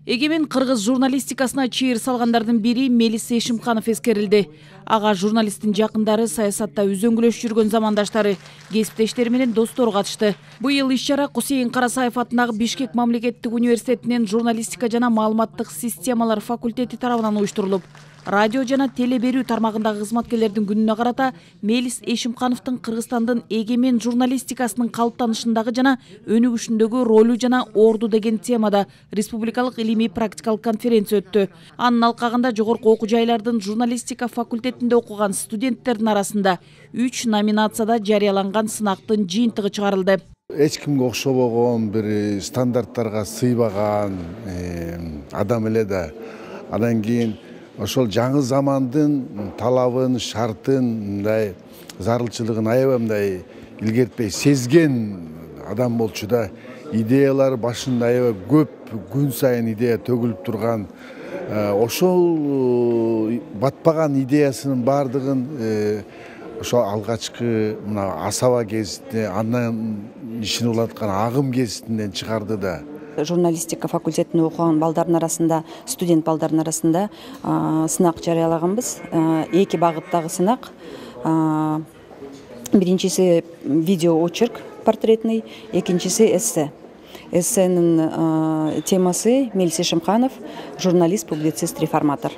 Эгемен кыргыз журналистикасына чыйыр салгандардын бири Мелис Эшимканов эскерилди. Ага журналисттин жакындары, саясатта үзөңгүлөш жүргөн замандаштары, кесиптештери менен достору катышты. Быйыл иш-чара Кусейин Карасаев атындагы Бишкек мамлекеттик университетинин журналистика жана маалыматтык системалар факультети тарабынан уюштурулуп, радио жана теле берүү тармагындагы кызматкерлердин күнүнө карата Мелис Эшимкановдун Кыргызстандын эгемен журналистикасынын калыптанышындагы жана өнүгүшүндөгү ролу жана орду деген темада республикалык илимий практикалык конференция өттү. Анын алкагында жогорку окуу жайлардын журналистика факультетинде окуган студенттердин арасында 3 номинацияда жарыяланган сынактын жыйынтыгы чыгарылды. Эч кимге окшобогон, бир стандарттарга сыйбаган адам эле да. Андан кийин ошол жаңы замандын талабын, шартын, мындай зарылчылыгын аябай мындай илгертпей сезген адам болчу да. Идеялар башында аябай көп, күн сайын идея төгүлүп турган. Ошол батпаган идеясынын бардыгын ошо алгачкы мына Асаба гезитине, андан ишин улаткан Агым гезитинен чыгарды да. Журналистика факультетинде окуган балдардын арасында, студент балдардын арасында сынак жарыялаганбыз. 2 багыттагы сынак. Биринчиси видео очерк портретный, экинчиси эссе. Эссенин темасы Мелис Эшимканов, журналист, публицист, реформатор.